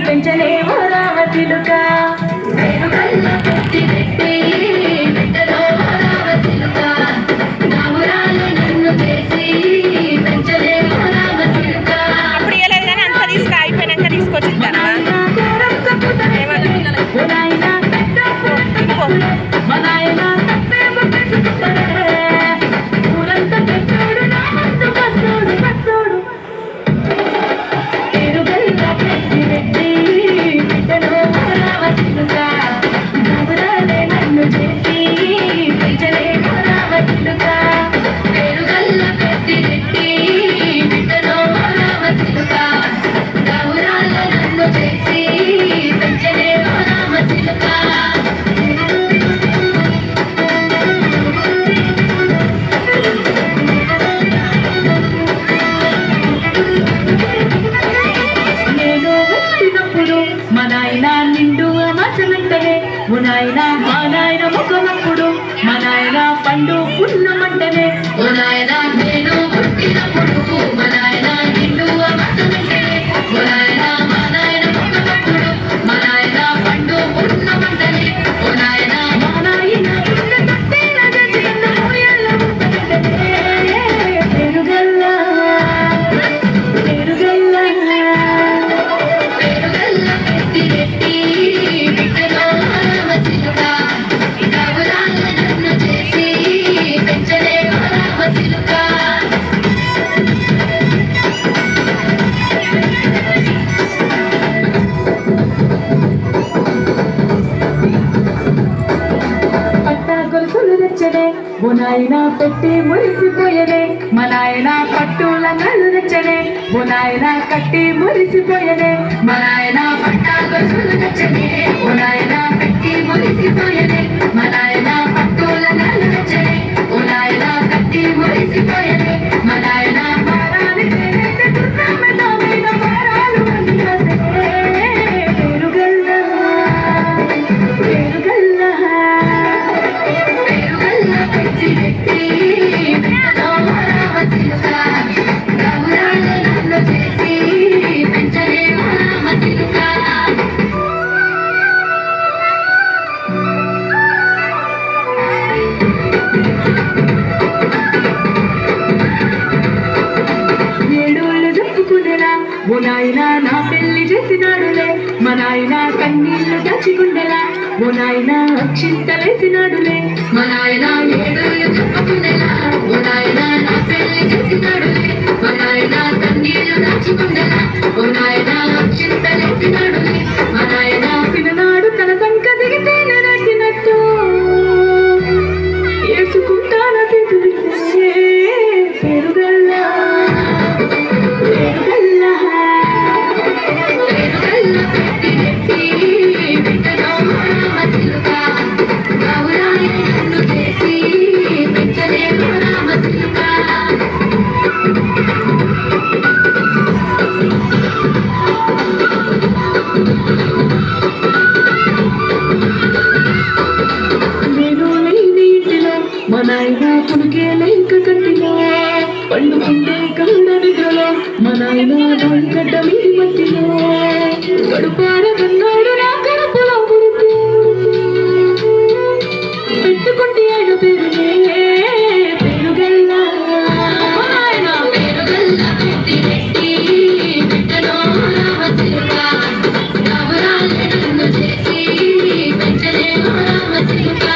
పెంచలేవు రామచిలుక పేరుగల్ల పెట్టి పెట్టి పెట్టలో రామచిలుక నామురాలు నన్ను చేసి పెంచలేవు రామచిలుక. అప్పుడు ఇవ్వలేదు కానీ అంతా తీసుకు అయిపోయినాక తీసుకొచ్చిందమ్మా. మా నాయన నిండు అమాసనంటనే ఓ నాయన మా నాయన ముఖమప్పుడు మా నాయన పండు పున్నమంటనే ఓ నాయన నేను పుట్టినప్పుడు మా నాయన నిండు అమాసనంటనే ఓ నాయన మా నాయన ముఖమప్పుడు మా నాయన పండు పున్నమంటనే ఓ నాయన మా నాయన ఓ నాయన పెట్టి మురిసిపోయనే మా నాయన పట్టుల నన్ను తెచ్చనే ఓ నాయన కట్టి మురిసిపోయనే మా నాయన పట్టా గొలుసులు తెచ్చనే ఓ నాయన పెట్టి మురిసిపోయనే మా నాయన పట్టుల నన్ను తెచ్చనే ఓ నాయన కట్టి మురిసిపోయనే మా నాయన పారాని పారాలు ఓ నాయన నా పెళ్లి చేసినాడులే మా నాయన కన్నీళ్లు దాచిగుండెలా ఓ నాయన అక్షింతలేసినాడులే మా నాయన ఏడులు చెప్పుకుండెలా ఓ నాయన నా పెళ్లి చేసినాడులే మా నాయన కన్నీళ్లు దాచిగుండెలా ఓ నాయన అక్షింతలేసినాడులే మా నాయన సిననాడు తన సంక దిగితే నడిచినట్టు ఏసుకుంటాన పెరుగల్లా మా నాయన పుడికే లేక కట్టిలో పండుకుంటే కాడ నిద్రలో మా నాయన గడ్డ మీది మట్టిలో గడుపారదన్నాడు నా కడుపులో పుడితే పెట్టుకుంటే ఆయన పేరునే పేరుగల్లా ఆయన పేరుగల్లా పెట్టి పెట్టి పెట్టలో రామచిలుక నవరాలు నన్ను చేసి పెంచలే రామచిలుక